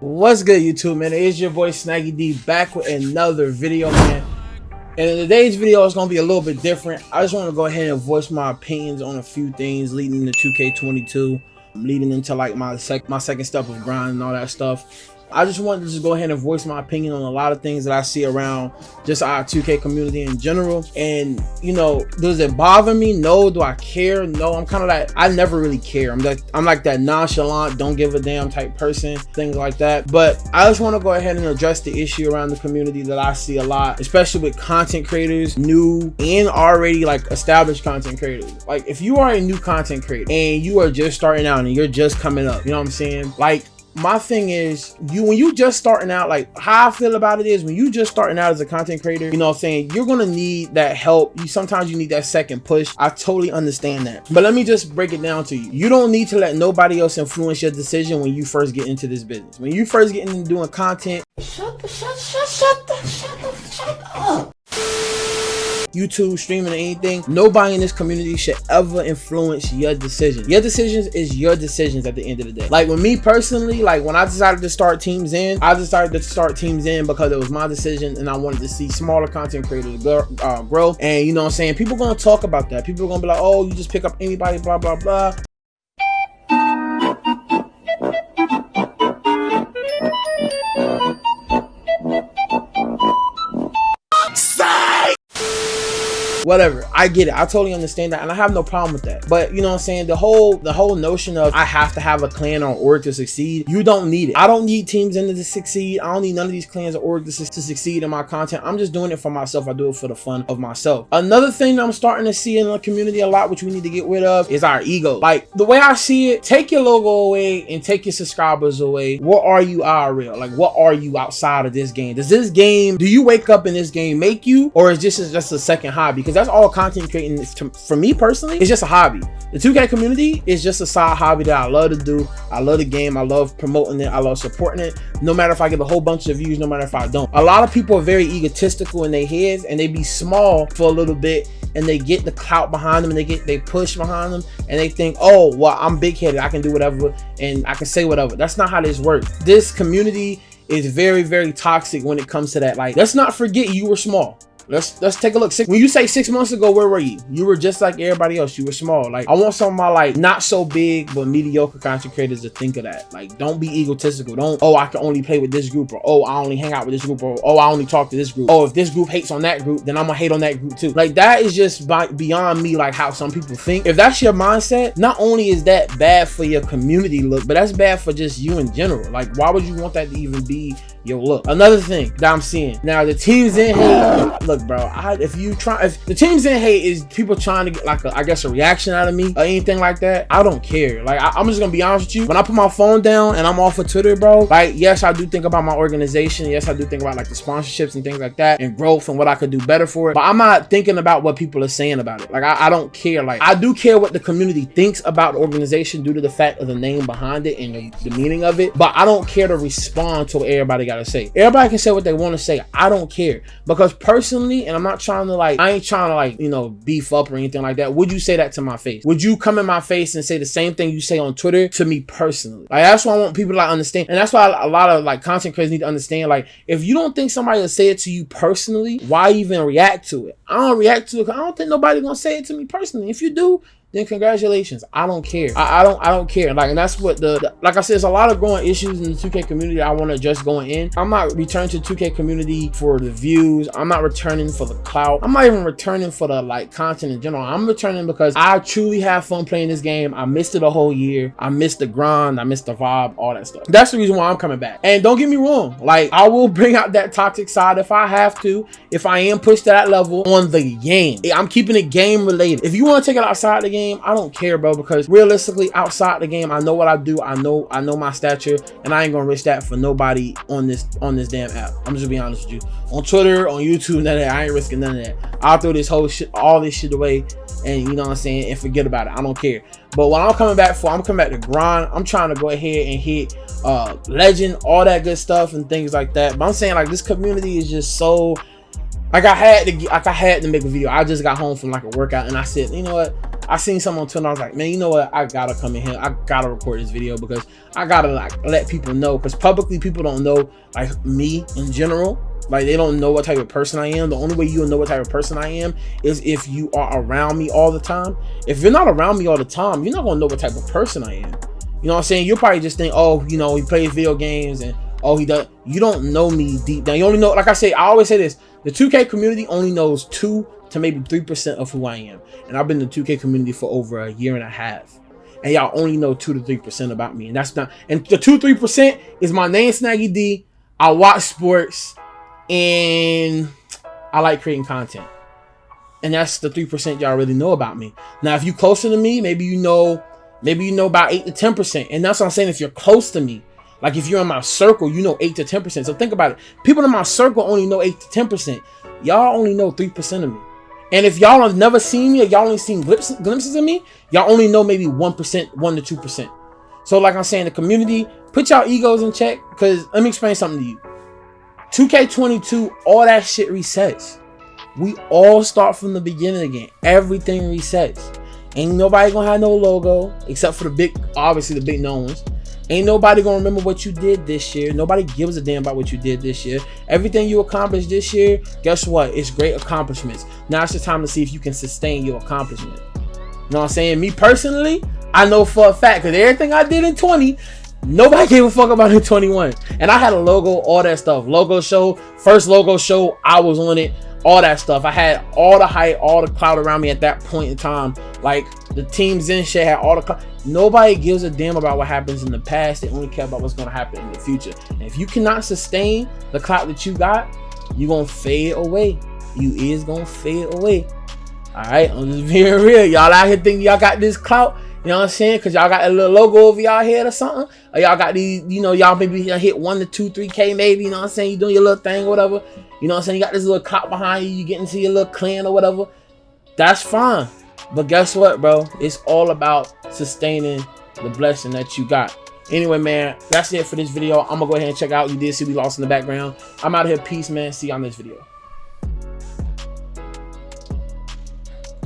What's good, YouTube, man? It's your boy Snaggy D back with another video, man. And in today's video, it's gonna be a little bit different. I just want to go ahead and voice my opinions on a few things leading into 2K22, leading into like my second step of grind and all that stuff. I just wanted to just go ahead and voice my opinion on a lot of things that I see around just our 2K community in general. And you know, does it bother me? No. Do I care? No. I'm kind of like, I never really care. I'm like that nonchalant, don't give a damn type person, things like that. But I just want to go ahead and address the issue around the community that I see a lot, especially with content creators, new and already like established content creators. Like if you are a new content creator and you are just starting out and you're just coming up, you know what I'm saying? Like, my thing is, when you just starting out, like how I feel about it is when you just starting out as a content creator, you know what I'm saying, you're gonna need that help. Sometimes you need that second push. I totally understand that, but let me just break it down to you. You don't need to let nobody else influence your decision when you first get into this business. When you first get into doing content, shut up. YouTube, streaming, or anything, nobody in this community should ever influence your decisions. Your decisions is your decisions at the end of the day. Like with me personally, like when I decided to start Teams In, I decided to start Teams In because it was my decision and I wanted to see smaller content creators grow. And you know what I'm saying, people gonna talk about that. People are gonna be like, oh, you just pick up anybody, blah blah blah. Whatever, I get it, I totally understand that, and I have no problem with that. But you know what I'm saying, the whole notion of I have to have a clan or org to succeed, you don't need it. I don't need Teams In to succeed. I don't need none of these clans or org to succeed in my content. I'm just doing it for myself. I do it for the fun of myself. Another thing that I'm starting to see in the community a lot, which we need to get rid of, is our ego. Like the way I see it, take your logo away and take your subscribers away. What are you IRL? Like what are you outside of this game? Do you wake up in this game make you, or is this just a second hobby? Because that's all content creating is. For me personally, it's just a hobby. The 2K community is just a side hobby that I love to do. I love the game. I love promoting it. I love supporting it. No matter if I get a whole bunch of views, no matter if I don't. A lot of people are very egotistical in their heads and they be small for a little bit and they get the clout behind them and they push behind them and they think, oh, well, I'm big headed. I can do whatever and I can say whatever. That's not how this works. This community is very, very toxic when it comes to that. Like, let's not forget you were small. Let's take a look. When you say 6 months ago, where were you? You were just like everybody else. You were small. Like, I want some of my like not so big but mediocre content creators to think of that. Like, don't be egotistical. Don't, oh, I can only play with this group, or oh, I only hang out with this group, or oh, I only talk to this group. Oh, if this group hates on that group, then I'm gonna hate on that group too. Like, that is just beyond me, like how some people think. If that's your mindset, not only is that bad for your community look, but that's bad for just you in general. Like, why would you want that to even be your look? Another thing that I'm seeing now, the Teams In hate. Look, bro, if the Teams In hate is people trying to get like I guess a reaction out of me or anything like that, I don't care. Like, I'm just gonna be honest with you. When I put my phone down and I'm off of Twitter, bro, like, yes, I do think about my organization. Yes, I do think about like the sponsorships and things like that and growth and what I could do better for it. But I'm not thinking about what people are saying about it. Like, I don't care. Like, I do care what the community thinks about the organization due to the fact of the name behind it and the meaning of it. But I don't care to respond to what everybody got to say. Everybody can say what they want to say. I don't care, because personally, and I'm not trying to like, I ain't trying to like, you know, beef up or anything like that. Would you say that to my face? Would you come in my face and say the same thing you say on Twitter to me personally? Like, that's why I want people to like understand, and that's why a lot of like content creators need to understand. Like, if you don't think somebody will say it to you personally, why even react to it? I don't react to it because I don't think nobody's gonna say it to me personally. If you do, then congratulations. I don't care. I don't care. Like, and that's what like I said, there's a lot of growing issues in the 2K community I want to address going in. I'm not returning to the 2K community for the views. I'm not returning for the clout. I'm not even returning for the like content in general. I'm returning because I truly have fun playing this game. I missed it a whole year. I missed the grind. I missed the vibe, all that stuff. That's the reason why I'm coming back. And don't get me wrong, like, I will bring out that toxic side if I have to, if I am pushed to that level on the game. I'm keeping it game related. If you want to take it outside the game, I don't care, bro, because realistically, outside the game, I know what I do. I know my stature, and I ain't gonna risk that for nobody on this damn app. I'm just gonna be honest with you. On Twitter, on YouTube, none of that. I ain't risking none of that. I'll throw this whole shit, all this shit away, and you know what I'm saying, and forget about it. I don't care. But what I'm coming back to grind. I'm trying to go ahead and hit legend, all that good stuff and things like that. But I'm saying, like, this community is just so, like, I had to make a video. I just got home from like a workout and I said, you know what, I seen someone on Twitter. I was like, man, you know what? I gotta come in here. I gotta record this video because I gotta like let people know. Because publicly, people don't know like me in general. Like they don't know what type of person I am. The only way you'll know what type of person I am is if you are around me all the time. If you're not around me all the time, you're not gonna know what type of person I am. You know what I'm saying? You'll probably just think, oh, you know, he plays video games and oh, he does. You don't know me deep down. You only know, like I say, I always say this: the 2K community only knows 2 to maybe 3% of who I am. And I've been in the 2K community for over a year and a half. And y'all only know 2 to 3% about me. And that's not, and the 2-3% is my name, Snaggy D. I watch sports and I like creating content. And that's the 3% y'all really know about me. Now, if you closer to me, maybe you know about 8 to 10%. And that's what I'm saying. If you're close to me, like if you're in my circle, you know 8 to 10%. So think about it. People in my circle only know 8 to 10%. Y'all only know 3% of me. And if y'all have never seen me, or y'all only seen glimpses of me, y'all only know maybe 1%, 1 to 2%. So like I'm saying, the community, put y'all egos in check. Because let me explain something to you. 2K22, all that shit resets. We all start from the beginning again. Everything resets. Ain't nobody gonna have no logo except for the big, obviously the big known ones. Ain't nobody gonna remember what you did this year. Nobody gives a damn about what you did this year. Everything you accomplished this year, guess what? It's great accomplishments. Now it's just time to see if you can sustain your accomplishment. You know what I'm saying? Me personally, I know for a fact, because everything I did in 20, nobody gave a fuck about in 21. And I had a logo, all that stuff. Logo show, first logo show, I was on it. All that stuff. I had all the hype, all the clout around me at that point in time. Like the teams in shit had all the clout. Nobody gives a damn about what happens in the past. They only care about what's going to happen in the future. And if you cannot sustain the clout that you got, you're going to fade away. You is going to fade away. All right. I'm just being real. Y'all out here thinking y'all got this clout. You know what I'm saying? Because y'all got a little logo over y'all head or something. Or y'all got these, you know, y'all maybe hit 1 to 2, 3K maybe. You know what I'm saying? You doing your little thing or whatever. You know what I'm saying? You got this little clout behind you. You get into your little clan or whatever. That's fine. But guess what, bro? It's all about sustaining the blessing that you got. Anyway, man, that's it for this video. I'm going to go ahead and check out. You did see we lost in the background. I'm out of here. Peace, man. See you on this video.